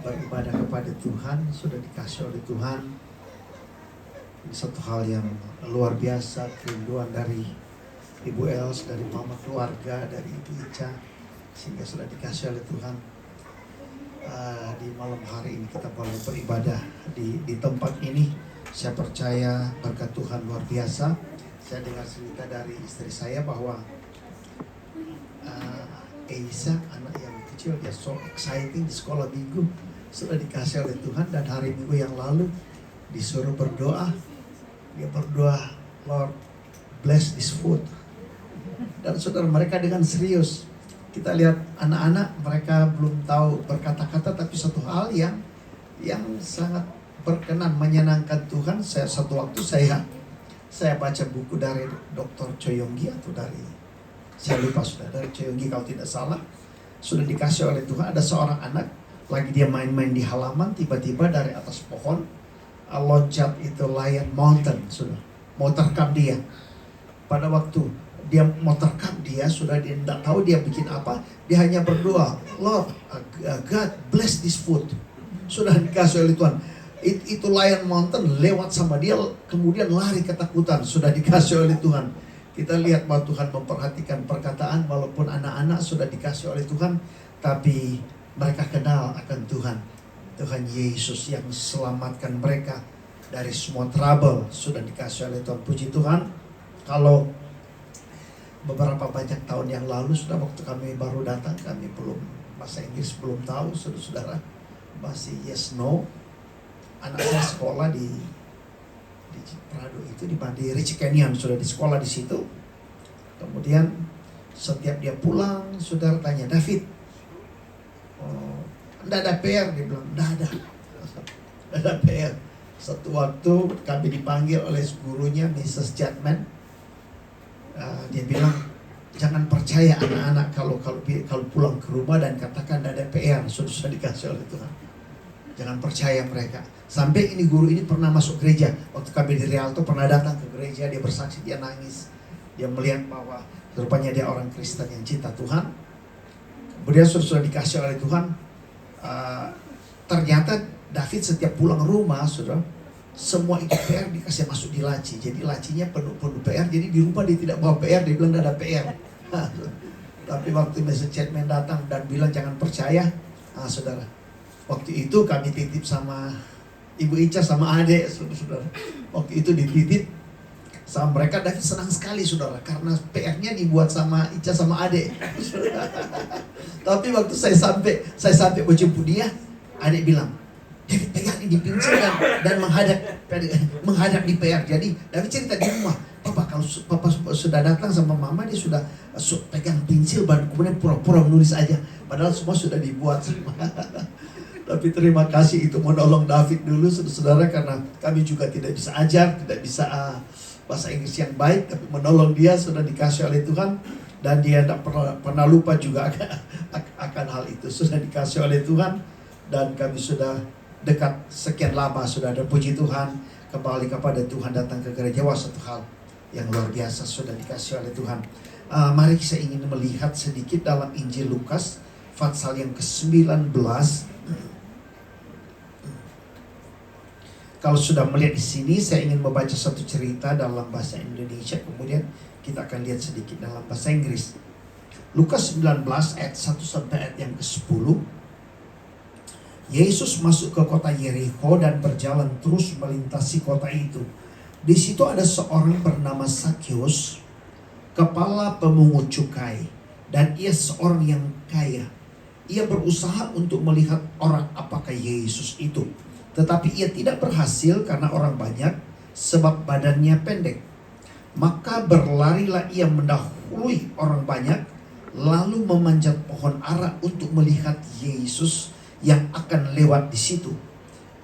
beribadah kepada Tuhan, sudah dikasih oleh Tuhan. Ini satu hal yang luar biasa, kerinduan dari Ibu Els, dari mama keluarga, dari Ibu Ica, sehingga sudah dikasih oleh Tuhan. Di malam hari ini kita boleh beribadah di tempat ini. Saya percaya berkat Tuhan luar biasa. Saya dengar cerita dari istri saya bahwa Eisa, anak yang kecil, dia so exciting di sekolah minggu, sudah dikasih oleh Tuhan. Dan hari Minggu yang lalu disuruh berdoa. Dia berdoa, Lord bless this food. Dan saudara, mereka dengan serius. Kita lihat anak-anak, mereka belum tahu berkata-kata, tapi satu hal yang sangat berkenan, menyenangkan Tuhan. Satu waktu saya baca buku dari Dr. Choyonggi, atau dari, saya lupa sudah, dari Choyonggi kalau tidak salah. Sudah dikasih oleh Tuhan, ada seorang anak lagi dia main-main di halaman, tiba-tiba dari atas pohon loncat itu lion mountain, sudah mau terkam dia. Pada waktu dia mau terkam dia, sudah dia tidak tahu dia bikin apa, dia hanya berdoa, Lord God bless this food. Sudah dikasih oleh Tuhan. Itu lion mountain lewat sama dia, kemudian lari ketakutan. Sudah dikasih oleh Tuhan. Kita lihat bahwa Tuhan memperhatikan perkataan, walaupun anak-anak sudah dikasih oleh Tuhan, tapi mereka kenal akan Tuhan. Tuhan Yesus yang selamatkan mereka dari semua trouble, sudah dikasih oleh Tuhan. Puji Tuhan. Kalau beberapa banyak tahun yang lalu, sudah waktu kami baru datang, kami belum bahasa Inggris, belum tahu, saudara-saudara, masih yes no. Anak saya sekolah di Prado itu, di Rich Canyon, sudah di sekolah di situ. Kemudian setiap dia pulang, saudara tanya, David, enggak ada PR? Dia bilang, enggak ada PR. Satu waktu kami dipanggil oleh gurunya, Mrs. Chapman. Dia bilang, jangan percaya anak-anak kalau pulang ke rumah dan katakan tidak ada PR, sudah dikasih oleh Tuhan. Jangan percaya mereka. Sampai ini guru ini pernah masuk gereja. Waktu kami di Rialto pernah datang ke gereja, dia bersaksi, dia nangis. Dia melihat bahwa rupanya dia orang Kristen yang cinta Tuhan. Kemudian sudah dikasih oleh Tuhan. Ternyata David setiap pulang rumah, saudara, semua itu PR dikasih masuk di laci. Jadi lacinya penuh PR. Jadi di rumah dia tidak bawa PR. Dia bilang tidak ada PR. Tapi waktu Mr. Chapman datang dan bilang jangan percaya, saudara, waktu itu kami titip sama Ibu Ica sama adik, saudara. Waktu itu dititip sama mereka. David senang sekali, saudara, karena PR-nya dibuat sama Ica sama adik. Tapi waktu saya sampai menjemput dia, adik bilang, David pegang di pensil dan menghadap di PR. Jadi David cerita di rumah, kalau papa sudah datang sama mama, dia sudah pegang pensil dan kemudian pura-pura menulis aja, padahal semua sudah dibuat. Tapi terima kasih, itu menolong David dulu, saudara, karena kami juga tidak bisa ajar, tidak bisa bahasa Inggris yang baik, tapi menolong dia, sudah dikasih oleh Tuhan. Dan dia tidak pernah lupa juga akan hal itu, sudah dikasih oleh Tuhan. Dan kami sudah dekat sekian lama, sudah ada, puji Tuhan, kembali kepada Tuhan, datang ke gereja. Wah, satu hal yang luar biasa sudah dikasih oleh Tuhan. Mari saya ingin melihat sedikit dalam Injil Lukas pasal yang ke-19. Kalau sudah melihat di sini, saya ingin membaca satu cerita dalam bahasa Indonesia, kemudian kita akan lihat sedikit dalam bahasa Inggris. Lukas 19 ayat 1 sampai ayat yang ke-10. Yesus masuk ke kota Yeriko dan berjalan terus melintasi kota itu. Di situ ada seorang bernama Sakyus, kepala pemungut cukai, dan ia seorang yang kaya. Ia berusaha untuk melihat orang apakah Yesus itu, tetapi ia tidak berhasil karena orang banyak, sebab badannya pendek. Maka berlarilah ia mendahului orang banyak, lalu memanjat pohon ara untuk melihat Yesus yang akan lewat di situ.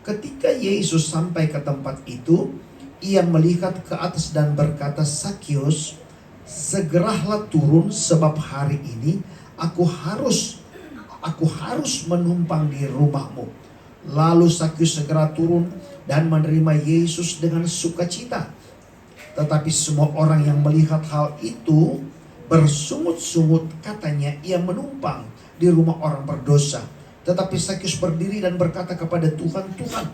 Ketika Yesus sampai ke tempat itu, ia melihat ke atas dan berkata, Sakyus, segeralah turun, sebab hari ini aku harus menumpang di rumahmu. Lalu Sakyus segera turun dan menerima Yesus dengan sukacita. Tetapi semua orang yang melihat hal itu bersungut-sungut, katanya ia menumpang di rumah orang berdosa. Tetapi Sakyus berdiri dan berkata kepada Tuhan, Tuhan,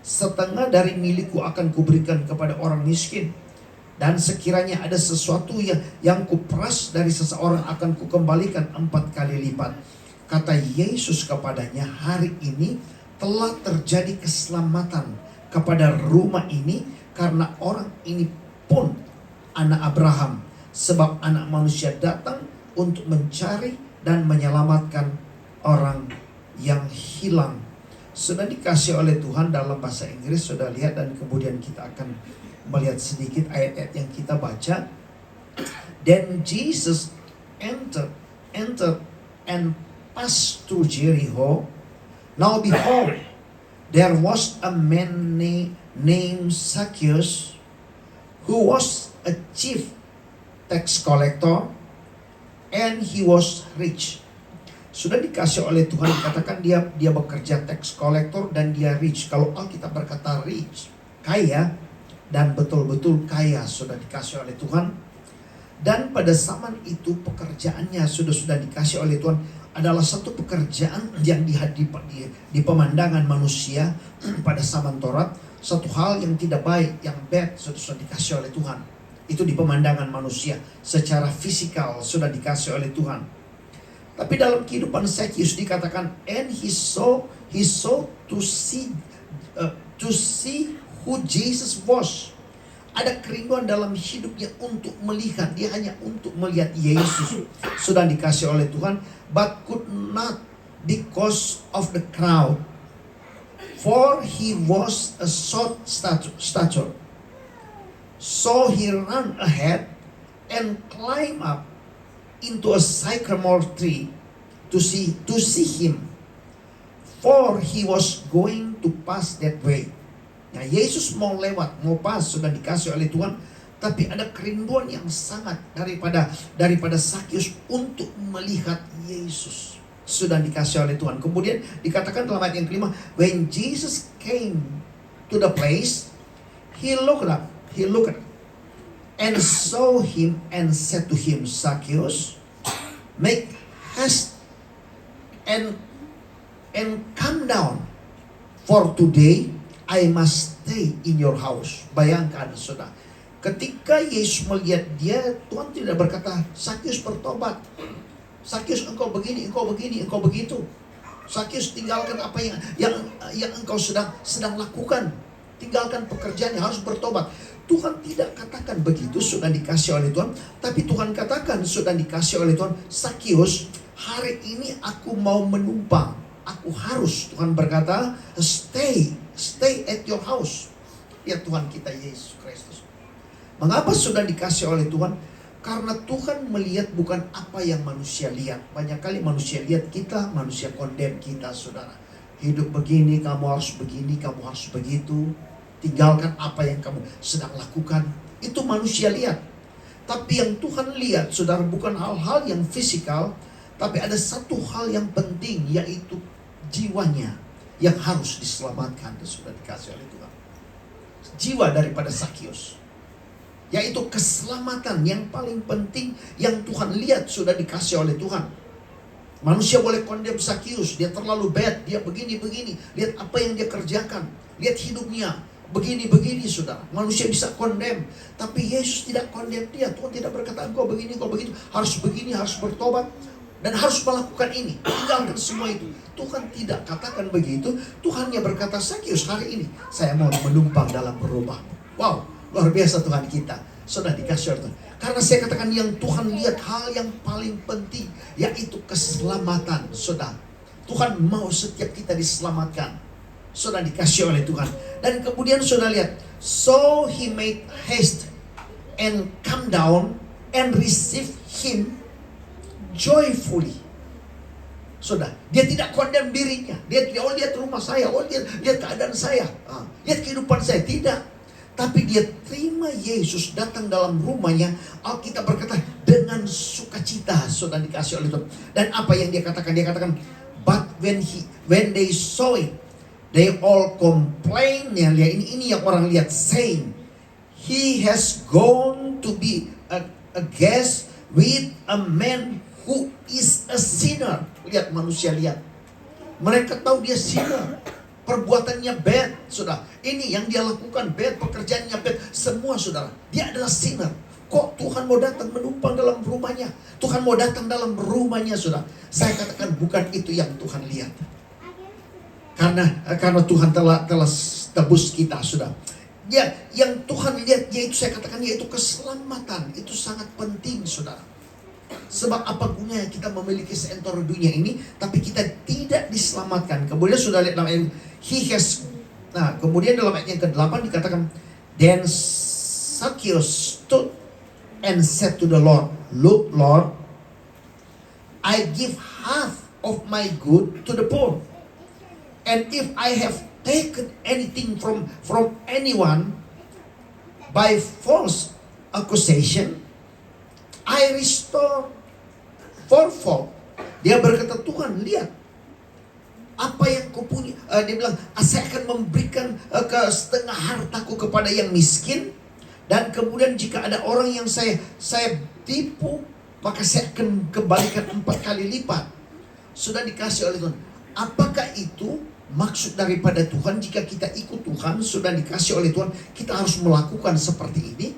setengah dari milikku akan kuberikan kepada orang miskin. Dan sekiranya ada sesuatu yang kuperas dari seseorang akan kukembalikan 4 kali lipat. Kata Yesus kepadanya, hari ini telah terjadi keselamatan kepada rumah ini, karena orang ini pun anak Abraham. Sebab anak manusia datang untuk mencari dan menyelamatkan orang yang hilang. Sudah dikasih oleh Tuhan dalam bahasa Inggris, sudah lihat, dan kemudian kita akan melihat sedikit ayat-ayat yang kita baca. Then Jesus entered and passed through Jericho. Now behold, there was a man named Zacchaeus, who was a chief tax collector, and he was rich. Sudah dikasih oleh Tuhan, dikatakan dia bekerja tax collector dan dia rich. Kalau Alkitab berkata rich, kaya, dan betul-betul kaya, sudah dikasih oleh Tuhan. Dan pada zaman itu pekerjaannya sudah dikasih oleh Tuhan adalah satu pekerjaan yang di pemandangan manusia pada zaman Taurat, satu hal yang tidak baik, yang bad, sudah dikasih oleh Tuhan. Itu di pemandangan manusia, secara fisikal sudah dikasih oleh Tuhan. Tapi dalam kehidupan Zacchaeus dikatakan, and he saw to see who Jesus was. Ada kerinduan dalam hidupnya untuk melihat, dia hanya untuk melihat Yesus. Sudah dikasih oleh Tuhan, but could not because of the crowd, for he was a short stature. So he ran ahead and climbed up into a sycamore tree to see him, for he was going to pass that way. Nah, Yesus mau lewat, mau pas, sudah dikasih oleh Tuhan, tapi ada kerinduan yang sangat daripada Zacchaeus untuk melihat Yesus. Sudah dikasih oleh Tuhan. Kemudian dikatakan dalam ayat yang kelima, when Jesus came to the place, he looked up and saw him and said to him, Zacchaeus, make haste and come down, for today I must stay in your house. Bayangkan saudara, ketika Yesus melihat dia, Tuhan tidak berkata, Zacchaeus bertobat, Zacchaeus engkau begini, engkau begitu. Zacchaeus tinggalkan apa yang engkau sedang lakukan, tinggalkan pekerjaan yang harus bertobat. Tuhan tidak katakan begitu, sudah dikasih oleh Tuhan. Tapi Tuhan katakan, sudah dikasih oleh Tuhan, Zacchaeus, hari ini aku mau menumpang, aku harus, Tuhan berkata, stay at your house. Ya Tuhan kita Yesus Kristus. Mengapa sudah dikasih oleh Tuhan? Karena Tuhan melihat bukan apa yang manusia lihat. Banyak kali manusia lihat kita, manusia condemn kita, saudara. Hidup begini, kamu harus begini, kamu harus begitu. Tinggalkan apa yang kamu sedang lakukan. Itu manusia lihat. Tapi yang Tuhan lihat, saudara, bukan hal-hal yang fisikal, tapi ada satu hal yang penting, yaitu jiwanya yang harus diselamatkan. Sudah dikasih oleh Tuhan. Jiwa daripada Zacchaeus, yaitu keselamatan yang paling penting yang Tuhan lihat, sudah dikasih oleh Tuhan. Manusia boleh condemn Zacchaeus, dia terlalu bad, dia begini-begini. Lihat apa yang dia kerjakan, lihat hidupnya begini-begini, saudara. Manusia bisa condemn, tapi Yesus tidak condemn dia. Tuhan tidak berkata engkau begini, engkau begitu, harus begini, harus bertobat, dan harus melakukan ini, tinggalkan semua itu. Tuhan tidak katakan begitu. Tuhan hanya berkata, Zacchaeus, hari ini saya mau menumpang dalam berubah. Wow, luar biasa Tuhan kita. Sudah dikasih oleh Tuhan. Karena saya katakan yang Tuhan lihat hal yang paling penting, yaitu keselamatan. Saudara, Tuhan mau setiap kita diselamatkan. Sudah dikasih oleh Tuhan. Dan kemudian sudah lihat, so he made haste and come down and receive him joyfully. Sudah, dia tidak condemn dirinya. Dia tidak, lihat rumah saya, lihat keadaan saya, lihat kehidupan saya. Tidak. Tapi dia terima Yesus datang dalam rumahnya. Alkitab berkata dengan sukacita. Sudah dikasih oleh Tuhan. Dan apa yang dia katakan? Dia katakan, but when they saw it, they all complain. Ya, ini yang orang lihat, saying, he has gone to be a guest with a man who is a sinner. Lihat, manusia lihat. Mereka tahu dia sinner. Perbuatannya bad, saudara. Ini yang dia lakukan bad, pekerjaannya bad. Semua, saudara. Dia adalah sinner. Kok Tuhan mau datang menumpang dalam rumahnya? Tuhan mau datang dalam rumahnya, saudara. Saya katakan bukan itu yang Tuhan lihat. Karena Tuhan telah tebus kita, saudara. Ya, yang Tuhan lihat yaitu, saya katakan, yaitu keselamatan. Itu sangat penting, saudara. Sebab apa gunanya kita memiliki seentero dunia ini tapi kita tidak diselamatkan. Kemudian sudah lihat dalam ayat kemudian dalam ayat yang ke-8 dikatakan, then Zacchaeus stood and said to the Lord, "Look, Lord, I give half of my good to the poor. And if I have taken anything from anyone by false accusation, I restore fourfold." Dia berkata, Tuhan, lihat apa yang kau punya. Dia bilang, saya akan memberikan ke setengah hartaku kepada yang miskin. Dan kemudian jika ada orang yang saya tipu, maka saya akan kembalikan 4 kali lipat. Sudah dikasih oleh Tuhan. Apakah itu maksud daripada Tuhan? Jika kita ikut Tuhan, sudah dikasih oleh Tuhan, kita harus melakukan seperti ini.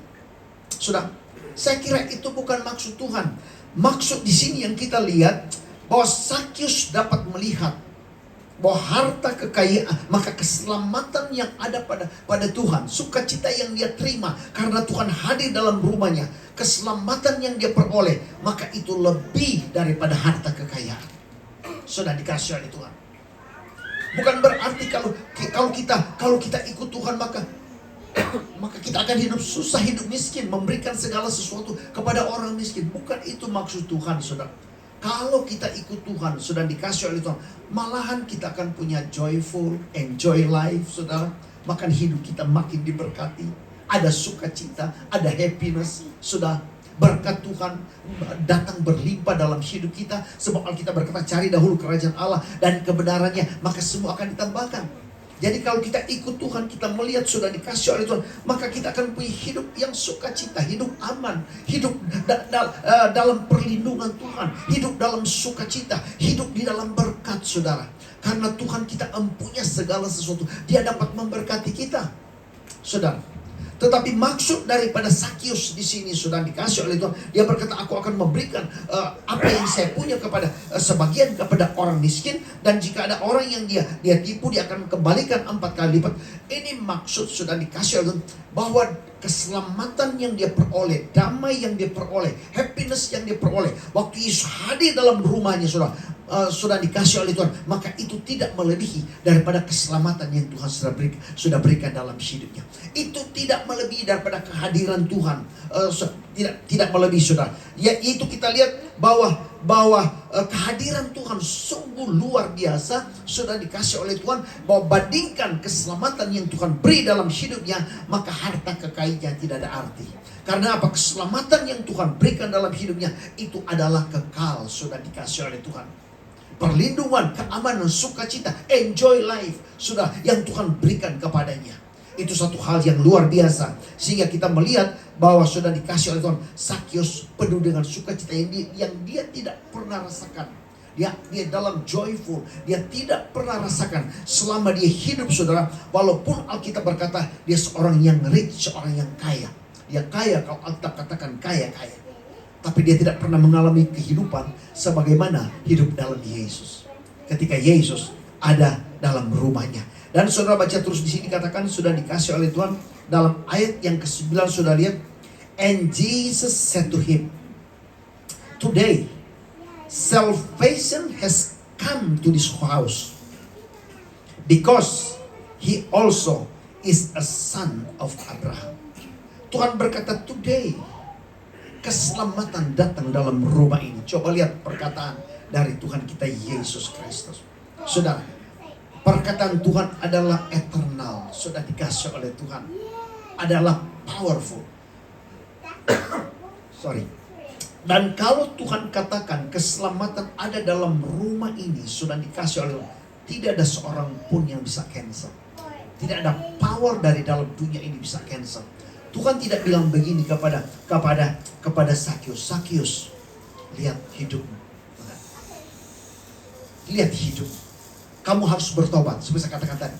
Sudah. Saya kira itu bukan maksud Tuhan. Maksud di sini yang kita lihat bahwa Zacchaeus dapat melihat bahwa harta kekayaan, maka keselamatan yang ada pada Tuhan, sukacita yang dia terima karena Tuhan hadir dalam rumahnya, keselamatan yang dia peroleh, maka itu lebih daripada harta kekayaan. Sudah dikasih oleh Tuhan. Bukan berarti kalau kita ikut Tuhan maka kita akan hidup susah, hidup miskin, memberikan segala sesuatu kepada orang miskin. Bukan itu maksud Tuhan, saudara. Kalau kita ikut Tuhan, sudah dikasih oleh Tuhan, malahan kita akan punya joyful, enjoy life, saudara. Makan hidup kita makin diberkati. Ada sukacita, ada happiness, sudah. Berkat Tuhan datang berlimpah dalam hidup kita. Sebab Alkitab berkata, cari dahulu kerajaan Allah dan kebenarannya, maka semua akan ditambahkan. Jadi kalau kita ikut Tuhan, kita melihat sudah dikasih oleh Tuhan, maka kita akan punya hidup yang sukacita, hidup aman, hidup dalam perlindungan Tuhan, hidup dalam sukacita, hidup di dalam berkat, saudara. Karena Tuhan kita empunya segala sesuatu, Dia dapat memberkati kita, saudara. Tetapi maksud daripada Zacchaeus di sini sudah dikasih oleh Tuhan. Dia berkata, aku akan memberikan apa yang saya punya kepada sebagian kepada orang miskin. Dan jika ada orang yang dia tipu, dia akan kembalikan 4 kali lipat. Ini maksud sudah dikasih oleh Tuhan, bahwa keselamatan yang dia peroleh, damai yang dia peroleh, happiness yang dia peroleh waktu Yesus hadir dalam rumahnya, sudah dikasih oleh Tuhan, maka itu tidak melebihi daripada keselamatan yang Tuhan sudah berikan dalam hidupnya. Itu tidak melebihi daripada kehadiran Tuhan, tidak melebihi, saudara. Yaitu kita lihat bahwa kehadiran Tuhan sungguh luar biasa, sudah dikasih oleh Tuhan, bahwa bandingkan keselamatan yang Tuhan beri dalam hidupnya, maka harta kekayaannya tidak ada arti. Karena apa? Keselamatan yang Tuhan berikan dalam hidupnya itu adalah kekal, sudah dikasih oleh Tuhan. Perlindungan, keamanan, sukacita, enjoy life, sudah yang Tuhan berikan kepadanya. Itu satu hal yang luar biasa. Sehingga kita melihat bahwa sudah dikasih oleh Tuhan, Zacchaeus penuh dengan sukacita yang dia tidak pernah rasakan. Dia dalam joyful, dia tidak pernah rasakan selama dia hidup, saudara. Walaupun Alkitab berkata dia seorang yang rich, seorang yang kaya. Dia kaya, kalau Alkitab katakan kaya. Tapi dia tidak pernah mengalami kehidupan sebagaimana hidup dalam Yesus. Ketika Yesus ada dalam rumahnya. Dan saudara baca terus di sini katakan sudah dikasih oleh Tuhan dalam ayat yang ke-9, sudah lihat. And Jesus said to him, today salvation has come to this house, because he also is a son of Abraham. Tuhan berkata, today keselamatan datang dalam rumah ini. Coba lihat perkataan dari Tuhan kita Yesus Kristus. Saudara, perkataan Tuhan adalah eternal. Sudah dikasih oleh Tuhan. Adalah powerful. Dan kalau Tuhan katakan keselamatan ada dalam rumah ini, sudah dikasih oleh Tuhan, tidak ada seorang pun yang bisa cancel. Tidak ada power dari dalam dunia ini bisa cancel. Tuhan tidak bilang begini kepada Zacchaeus, Zacchaeus, lihat hidupmu. Lihat hidup. Kamu harus bertobat. Seperti saya katakan tadi.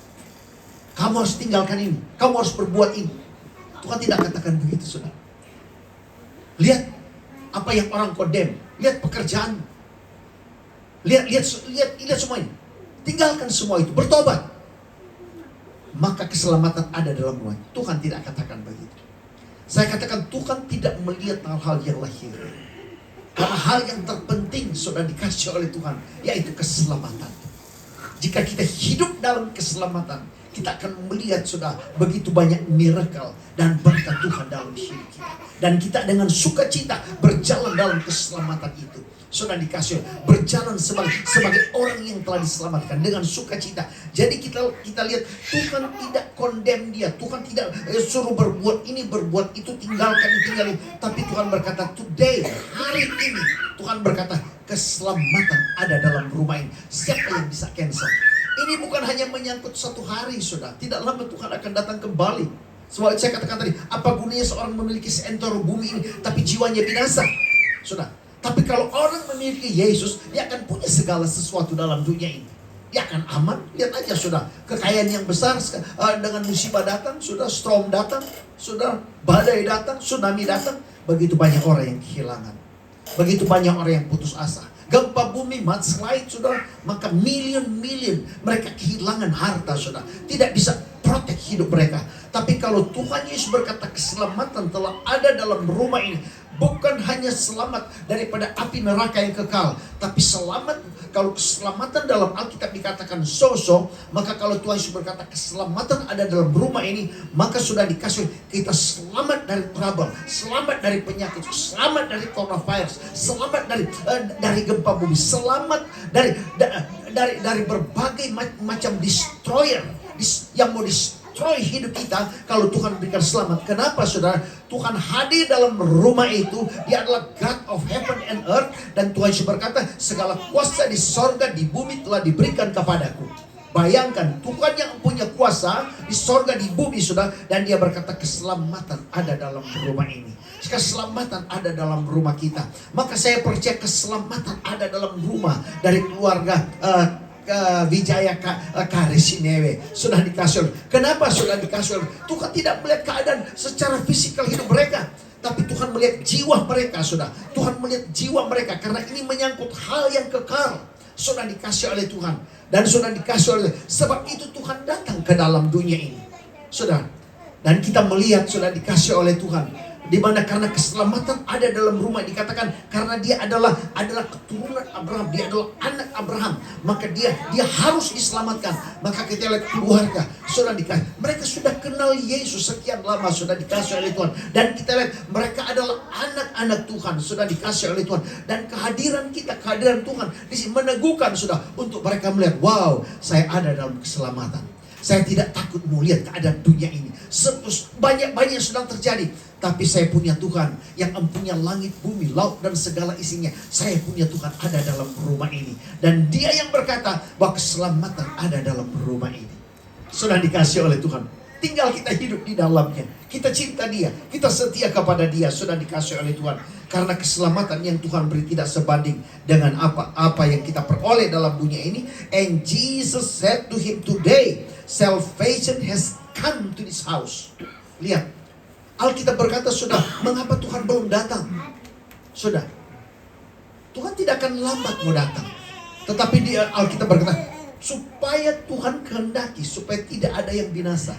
Kamu harus tinggalkan ini. Kamu harus berbuat ini. Tuhan tidak katakan begitu, saudara. Lihat apa yang orang condemn. Lihat pekerjaan. Lihat semua ini. Tinggalkan semua itu. Bertobat. Maka keselamatan ada dalam rumah. Tuhan tidak katakan begitu. Saya katakan Tuhan tidak melihat hal-hal yang lahir. Karena hal yang terpenting sudah dikasih oleh Tuhan, yaitu keselamatan. Jika kita hidup dalam keselamatan, kita akan melihat sudah begitu banyak miracle dan berkat Tuhan dalam hidup kita. Dan kita dengan sukacita berjalan dalam keselamatan itu. Sudah dikasih berjalan sebagai orang yang telah diselamatkan dengan sukacita. Jadi kita lihat Tuhan tidak condemn dia. Tuhan tidak suruh berbuat ini, berbuat itu, tinggalin. Tapi Tuhan berkata, today, hari ini, Tuhan berkata, keselamatan ada dalam rumah ini. Siapa yang bisa cancel? Ini bukan hanya menyangkut satu hari, saudara. Tidak lama Tuhan akan datang kembali. Sebab saya katakan tadi, apa gunanya seorang memiliki seantero bumi ini, tapi jiwanya binasa, saudara. Tapi kalau orang memiliki Yesus, dia akan punya segala sesuatu dalam dunia ini. Dia akan aman. Lihat aja sudah kekayaan yang besar dengan musibah datang, sudah storm datang, sudah badai datang, tsunami datang. Begitu banyak orang yang kehilangan. Begitu banyak orang yang putus asa. Gempa bumi, mudslide, sudah. Maka million mereka kehilangan harta, sudah. Tidak bisa protect hidup mereka. Tapi kalau Tuhan Yesus berkata keselamatan telah ada dalam rumah ini. Bukan hanya selamat daripada api neraka yang kekal, tapi selamat. Kalau keselamatan dalam Alkitab dikatakan so-so, maka kalau Tuhan Yesus berkata keselamatan ada dalam rumah ini, maka sudah dikasih kita selamat dari trouble, selamat dari penyakit, selamat dari coronavirus, selamat dari gempa bumi, selamat dari berbagai macam destroyer yang mau destroy hidup kita. Kalau Tuhan berikan selamat. Kenapa, saudara? Tuhan hadir dalam rumah itu. Dia adalah God of heaven and earth. Dan Tuhan Yesus berkata, segala kuasa di sorga, di bumi telah diberikan kepadaku. Bayangkan, Tuhan yang punya kuasa di sorga, di bumi, saudara. Dan dia berkata, keselamatan ada dalam rumah ini. Keselamatan ada dalam rumah kita. Maka saya percaya keselamatan ada dalam rumah dari keluarga Wijaya Karisinewe. Sudah dikasih. Kenapa sudah dikasih? Tuhan tidak melihat keadaan secara fisikal hidup mereka, tapi Tuhan melihat jiwa mereka, sudah. Tuhan melihat jiwa mereka, karena ini menyangkut hal yang kekal. Sudah dikasih oleh Tuhan. Dan sudah dikasih oleh, sebab itu Tuhan datang ke dalam dunia ini, sudah. Dan kita melihat sudah dikasih oleh Tuhan. Di mana karena keselamatan ada dalam rumah, dikatakan karena dia adalah keturunan Abraham, dia adalah anak Abraham, maka dia harus diselamatkan. Maka kita lihat keluarga sudah dikasih, mereka sudah kenal Yesus sekian lama, sudah dikasih oleh Tuhan. Dan kita lihat mereka adalah anak-anak Tuhan, sudah dikasih oleh Tuhan. Dan kehadiran Tuhan di sini meneguhkan sudah untuk mereka melihat, wow, saya ada dalam keselamatan. Saya tidak takut melihat keadaan dunia ini. Banyak yang sedang terjadi. Tapi saya punya Tuhan yang mempunyai langit, bumi, laut, dan segala isinya. Saya punya Tuhan ada dalam rumah ini. Dan dia yang berkata bahwa keselamatan ada dalam rumah ini. Sudah dikasih oleh Tuhan. Tinggal kita hidup di dalamnya. Kita cinta dia. Kita setia kepada dia. Sudah dikasih oleh Tuhan. Karena keselamatan yang Tuhan beri tidak sebanding dengan apa yang kita peroleh dalam dunia ini. And Jesus said to him, today salvation has come to this house. Lihat, Alkitab berkata, sudah, mengapa Tuhan belum datang? Sudah, Tuhan tidak akan lambat mau datang. Tetapi Alkitab berkata, supaya Tuhan kehendaki, supaya tidak ada yang binasa,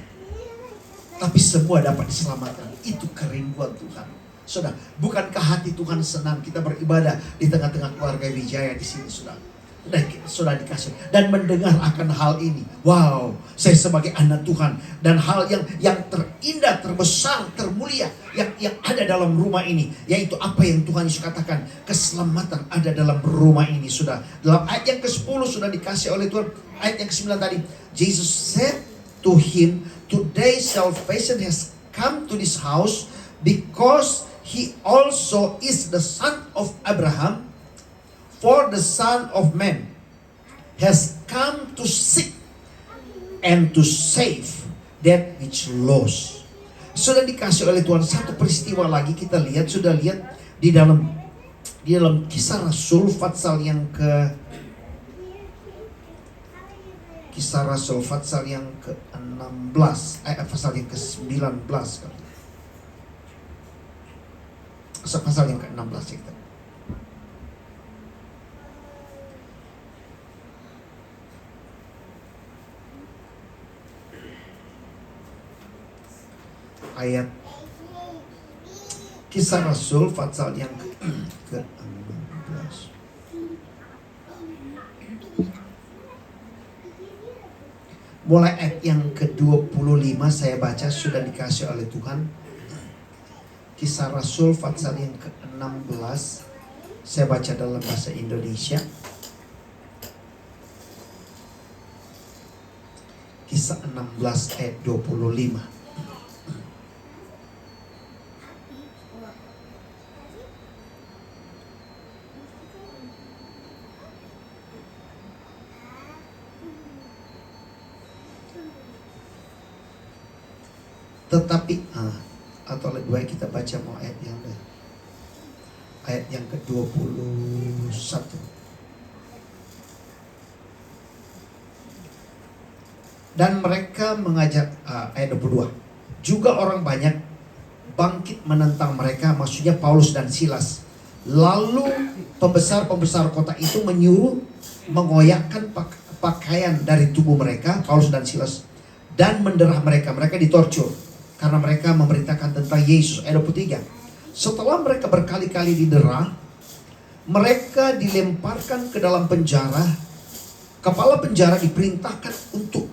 tapi semua dapat diselamatkan. Itu kerinduan Tuhan. Sudah, bukankah hati Tuhan senang kita beribadah di tengah-tengah keluarga Wijaya di sini, sudah? Sudah dikasih dan mendengar akan hal ini. Wow, saya sebagai anak Tuhan, dan hal yang terindah, terbesar, termulia yang ada dalam rumah ini, yaitu apa yang Tuhan Yesus katakan, keselamatan ada dalam rumah ini. Sudah, dalam ayat yang ke-10 sudah dikasih oleh Tuhan. Ayat yang ke-9 tadi, Jesus said to him, today salvation has come to this house, because he also is the son of Abraham. For the Son of Man has come to seek and to save that which lost. Sudah dikasih oleh Tuhan. Satu peristiwa lagi kita lihat, sudah lihat di dalam Kisah Rasul pasal yang Kisah Rasul pasal yang ke-16, pasal yang ke-19 kali. Pasal yang ke-16 kita. Ayat Kisah Rasul pasal yang ke-16. Mulai ayat yang ke-25 saya baca, sudah dikasih oleh Tuhan. Kisah Rasul pasal yang ke-16. Saya baca dalam bahasa Indonesia. Kisah 16 ayat 25. Tetapi atau lebih baik kita baca mau ayat yang ke-21. Dan mereka mengajak, ayat 22. Juga orang banyak bangkit menentang mereka, maksudnya Paulus dan Silas. Lalu pembesar-pembesar kota itu menyuruh mengoyakkan pakaian dari tubuh mereka, Paulus dan Silas, dan menderah mereka. Mereka ditortur karena mereka memberitakan tentang Yesus. Ayat 23. Setelah mereka berkali-kali didera, mereka dilemparkan ke dalam penjara. Kepala penjara diperintahkan untuk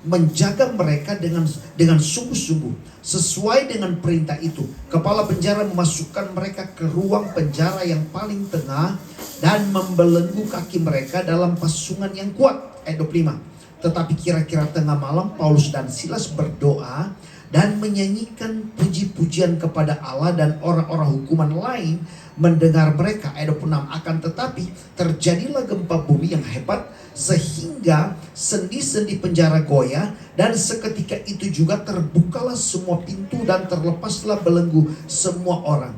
menjaga mereka dengan sungguh-sungguh. Sesuai dengan perintah itu, kepala penjara memasukkan mereka ke ruang penjara yang paling tengah dan membelenggu kaki mereka dalam pasungan yang kuat. Ayat 25. Tetapi kira-kira tengah malam Paulus dan Silas berdoa dan menyanyikan puji-pujian kepada Allah, dan orang-orang hukuman lain mendengar mereka. Ayat 26. Akan tetapi terjadilah gempa bumi yang hebat sehingga sendi-sendi penjara goyah, dan seketika itu juga terbukalah semua pintu dan terlepaslah belenggu semua orang.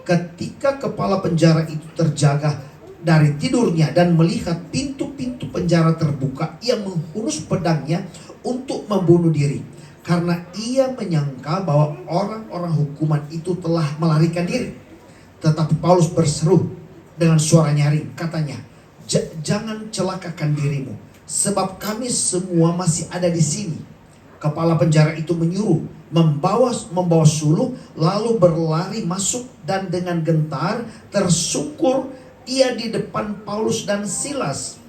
Ketika kepala penjara itu terjaga dari tidurnya dan melihat pintu-pintu penjara terbuka, ia menghunus pedangnya untuk membunuh diri, karena ia menyangka bahwa orang-orang hukuman itu telah melarikan diri. Tetapi Paulus berseru dengan suara nyaring, katanya, jangan celakakan dirimu, sebab kami semua masih ada di sini. Kepala penjara itu menyuruh membawa suluh, lalu berlari masuk, dan dengan gentar tersungkur ia di depan Paulus dan Silas.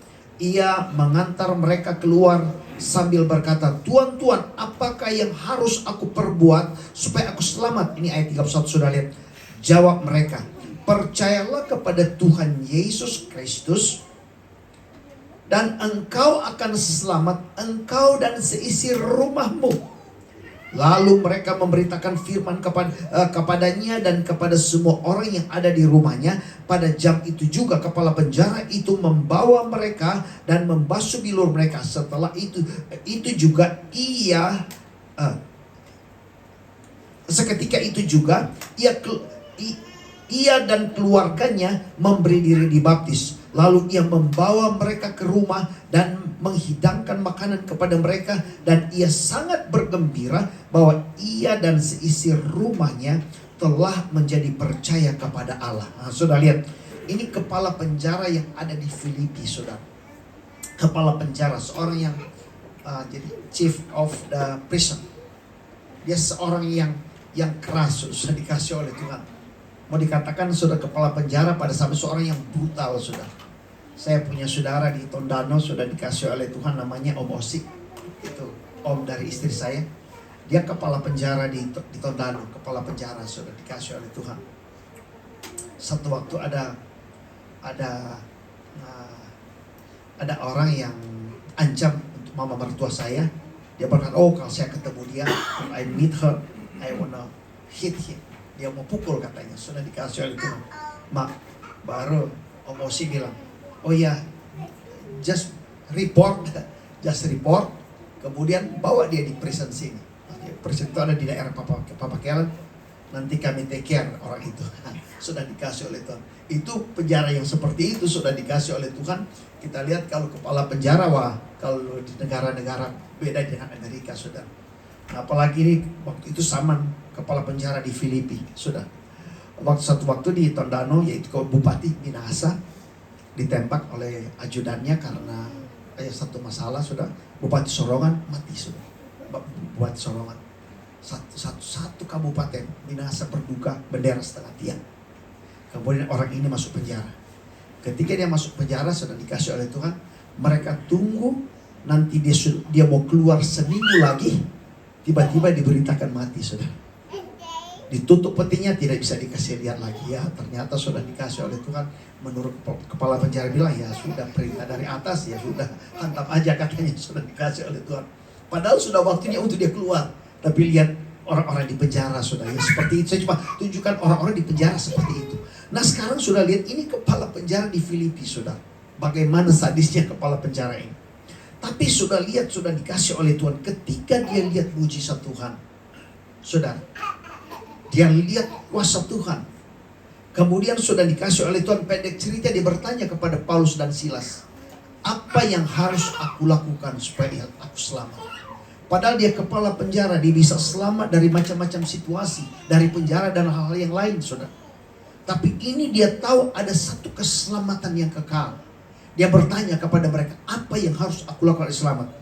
Ia mengantar mereka keluar sambil berkata, Tuan-tuan, apakah yang harus aku perbuat supaya aku selamat? Ini ayat 31, sudah lihat. Jawab mereka, percayalah kepada Tuhan Yesus Kristus, dan engkau akan selamat, engkau dan seisi rumahmu. Lalu mereka memberitakan firman kepadanya dan kepada semua orang yang ada di rumahnya. Pada jam itu juga kepala penjara itu membawa mereka dan membasuh bilur mereka. Setelah itu juga seketika itu juga ia dan keluarganya memberi diri dibaptis. Lalu ia membawa mereka ke rumah dan menghidangkan makanan kepada mereka, dan ia sangat bergembira bahwa ia dan seisi rumahnya telah menjadi percaya kepada Allah. Nah, sudah lihat, ini kepala penjara yang ada di Filipi, saudara. Kepala penjara, seorang yang jadi chief of the prison. Dia seorang yang keras, sudah dikasih oleh Tuhan. Mau dikatakan sudah kepala penjara pada saat seorang yang brutal, saudara. Saya punya saudara di Tondano, sudah dikasih oleh Tuhan, namanya Om Osi. Itu om dari istri saya. Dia kepala penjara di Tondano, kepala penjara, sudah dikasih oleh Tuhan. Satu waktu ada orang yang ancam untuk mama mertua saya. Dia berkata, oh kalau saya ketemu dia, if I meet her, I wanna hit him. Dia mau pukul katanya, sudah dikasih oleh Tuhan. Mak, baru Om Osi bilang, oh ya, just report, kemudian bawa dia di prison sini. Prison itu ada di daerah Papa Kellen. nanti kami take care orang itu. Sudah dikasih oleh Tuhan. Itu penjara yang seperti itu sudah dikasih oleh Tuhan. Kita lihat kalau kepala penjara, wah, kalau di negara-negara beda dengan Amerika, saudara. Nah, apalagi ini waktu itu Saman, kepala penjara di Filipi, sudah. Satu waktu di Tondano, yaitu Bupati Minahasa, ditembak oleh ajudannya karena satu masalah, sudah. Bupati Sorongan mati, sudah. Bupati Sorongan. Satu kabupaten Minahasa berduka, bendera setengah tiang. Kemudian orang ini masuk penjara. Ketika dia masuk penjara, sudah dikasih oleh Tuhan, mereka tunggu nanti dia mau keluar seminggu lagi, tiba-tiba diberitakan mati, sudah. Ditutup petinya, tidak bisa dikasih lihat lagi. Ya, ternyata sudah dikasih oleh Tuhan. Menurut kepala penjara bilang, ya sudah perintah dari atas, ya sudah hantam aja katanya, sudah dikasih oleh Tuhan. Padahal sudah waktunya untuk dia keluar. Tapi lihat orang-orang di penjara, sudah, ya seperti itu. Saya cuma tunjukkan orang-orang di penjara seperti itu. Nah, sekarang sudah lihat ini kepala penjara di Filipi, sudah. Bagaimana sadisnya kepala penjara ini. Tapi sudah lihat, sudah dikasih oleh Tuhan. Ketika dia lihat mujizat Tuhan, saudara, dia lihat kuasa Tuhan. Kemudian sudah dikasih oleh Tuhan, pendek cerita dia bertanya kepada Paulus dan Silas, apa yang harus aku lakukan supaya aku selamat? Padahal dia kepala penjara, dia bisa selamat dari macam-macam situasi, dari penjara dan hal-hal yang lain, saudara. Tapi ini dia tahu ada satu keselamatan yang kekal. Dia bertanya kepada mereka, apa yang harus aku lakukan selamat?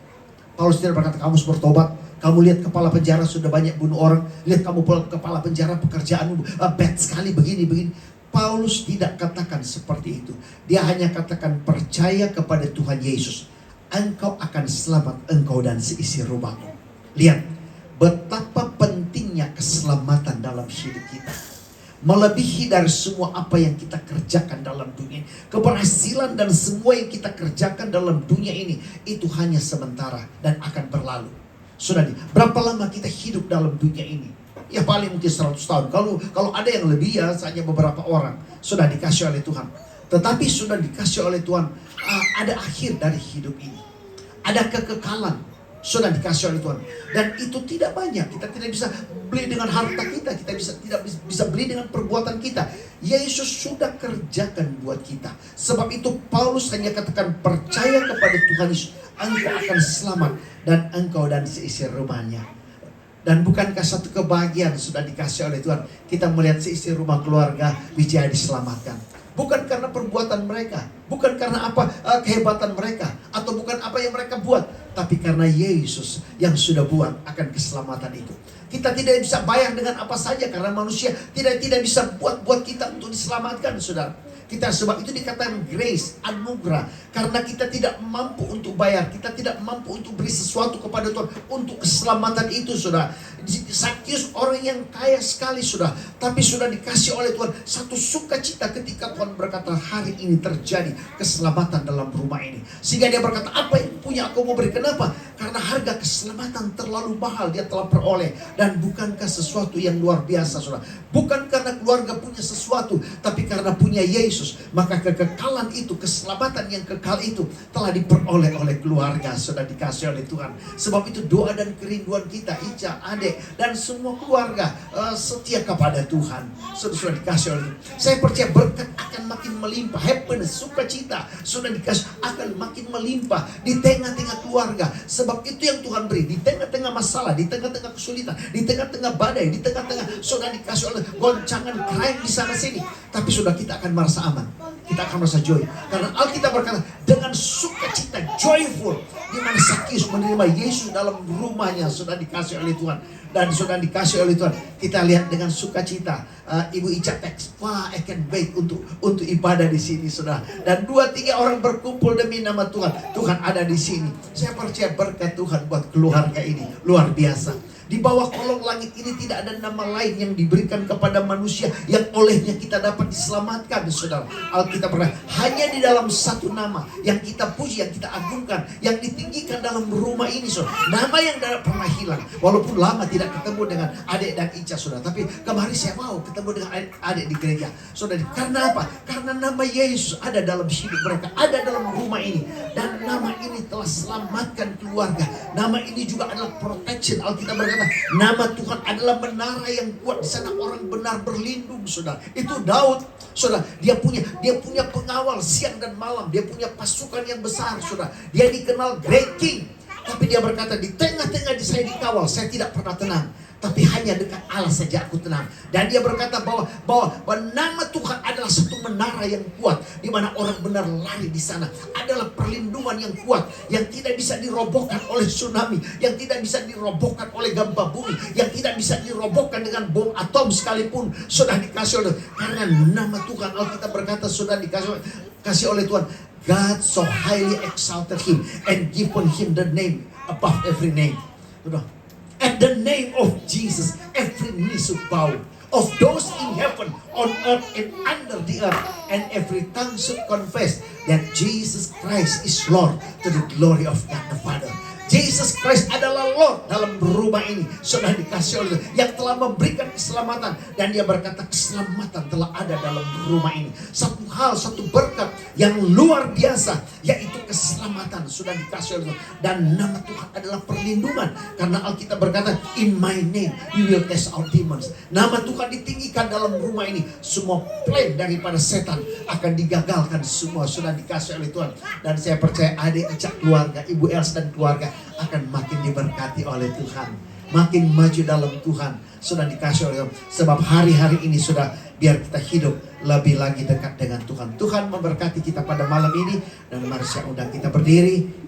Paulus tidak berkata, kamu harus bertobat. Kamu lihat kepala penjara sudah banyak bunuh orang. Lihat kamu kepala penjara, pekerjaanmu bad sekali, begini. Paulus tidak katakan seperti itu. Dia hanya katakan, percaya kepada Tuhan Yesus. Engkau akan selamat, engkau dan seisi rumahmu. Lihat, betapa pentingnya keselamatan dalam hidup kita. Melebihi dari semua apa yang kita kerjakan dalam dunia ini. Keberhasilan dan semua yang kita kerjakan dalam dunia ini, itu hanya sementara dan akan berlalu. Sudah nih, berapa lama kita hidup dalam dunia ini? Ya paling mungkin 100 tahun. Kalau ada yang lebih, ya hanya beberapa orang. Sudah dikasih oleh Tuhan. Tetapi sudah dikasih oleh Tuhan, ada akhir dari hidup ini. Ada kekekalan. Sudah dikasih oleh Tuhan. Dan itu tidak banyak. Kita tidak bisa beli dengan harta kita. Kita tidak bisa beli dengan perbuatan kita. Yesus sudah kerjakan buat kita. Sebab itu Paulus hanya katakan, percaya kepada Tuhan Yesus, engkau akan selamat, dan engkau dan seisi rumahnya. Dan bukankah satu kebahagiaan sudah dikasih oleh Tuhan, kita melihat seisi rumah keluarga Wijaya diselamatkan. Bukan karena perbuatan mereka, bukan karena apa kehebatan mereka, atau bukan apa yang mereka buat, tapi karena Yesus yang sudah buat akan keselamatan itu. Kita tidak bisa bayar dengan apa saja, karena manusia tidak bisa buat kita untuk diselamatkan, saudara. Kita sebab itu dikatakan grace, anugerah, karena kita tidak mampu untuk bayar, kita tidak mampu untuk beri sesuatu kepada Tuhan untuk keselamatan itu, saudara. Sakyus orang yang kaya sekali, saudara, tapi sudah dikasih oleh Tuhan satu sukacita ketika Tuhan berkata, hari ini terjadi keselamatan dalam rumah ini. Sehingga dia berkata, apa yang punya aku mau beri. Kenapa? Karena harga keselamatan terlalu mahal dia telah peroleh. Dan bukankah sesuatu yang luar biasa, saudara? Bukan karena keluarga punya sesuatu, tapi karena punya Yesus. Maka kekekalan itu, keselamatan yang kekal itu telah diperoleh oleh keluarga, sudah dikasih oleh Tuhan. Sebab itu doa dan kerinduan kita, Ica, Adek, dan semua keluarga setia kepada Tuhan. Sudah dikasih oleh Tuhan. Saya percaya berkat akan makin melimpah. Happiness, sukacita sudah dikasih akan makin melimpah di tengah-tengah keluarga. Sebab itu yang Tuhan beri. Di tengah-tengah masalah, di tengah-tengah kesulitan, di tengah-tengah badai, di tengah-tengah sudah dikasih oleh goncangan crime di sana sini. Tapi sudah kita akan merasa aman. Kita akan merasa joy. Karena Alkitab berkata, dengan sukacita, joyful. Di mana Sakyus menerima Yesus dalam rumahnya, sudah dikasih oleh Tuhan. Dan sudah dikasih oleh Tuhan. Kita lihat dengan sukacita. Ibu Ica teks, wah, I can wait untuk ibadah di sini, saudara. Dan 2-3 orang berkumpul demi nama Tuhan. Tuhan ada di sini. Saya percaya berkat Tuhan buat keluarga ini luar biasa. Di bawah kolong langit ini tidak ada nama lain yang diberikan kepada manusia yang olehnya kita dapat diselamatkan, saudara. Alkitab berkata, hanya di dalam satu nama yang kita puji, yang kita agungkan, yang ditinggikan dalam rumah ini, saudara. Nama yang tidak pernah hilang. Walaupun lama tidak ketemu dengan Adek dan Ica, saudara. Tapi kemarin saya mau ketemu dengan Adek di gereja, saudara. Karena apa? Karena nama Yesus ada dalam hidup mereka, ada dalam rumah ini. Dan nama ini telah selamatkan keluarga. Nama ini juga adalah protection. Alkitab berkata, berkata, nama Tuhan adalah menara yang kuat. Di sana orang benar berlindung, saudara. Itu Daud, saudara. Dia punya pengawal siang dan malam. Dia punya pasukan yang besar, saudara. Dia dikenal Great King. Tapi dia berkata, di tengah-tengah saya dikawal, saya tidak pernah tenang. Tapi hanya dekat Allah saja aku tenang. Dan dia berkata bahwa nama Tuhan adalah satu menara yang kuat, di mana orang benar lari di sana. Adalah perlindungan yang kuat, yang tidak bisa dirobohkan oleh tsunami, yang tidak bisa dirobohkan oleh gempa bumi, yang tidak bisa dirobohkan dengan bom atom sekalipun. Sudah dikasih oleh, karena nama Tuhan, Alkitab berkata sudah dikasih oleh Tuhan. God so highly exalted him and given him the name above every name. At the name of Jesus, every knee should bow, of those in heaven, on earth, and under the earth, and every tongue should confess that Jesus Christ is Lord, to the glory of God the Father. Jesus Christ adalah Lord dalam rumah ini. Sudah dikasih oleh yang telah memberikan keselamatan. Dan dia berkata keselamatan telah ada dalam rumah ini. Satu hal, satu berkat yang luar biasa, yaitu keselamatan sudah dikasih oleh Tuhan. Dan nama Tuhan adalah perlindungan. Karena Alkitab berkata, in my name you will cast out demons. Nama Tuhan ditinggikan dalam rumah ini. Semua plan daripada setan akan digagalkan semua. Sudah dikasih oleh Tuhan. Dan saya percaya adik Ecak keluarga, Ibu Els dan keluarga akan makin diberkati oleh Tuhan, makin maju dalam Tuhan. Sudah dikasih oleh Tuhan. Sebab hari-hari ini sudah biar kita hidup lebih lagi dekat dengan Tuhan. Tuhan memberkati kita pada malam ini. Dan mari saya undang kita berdiri.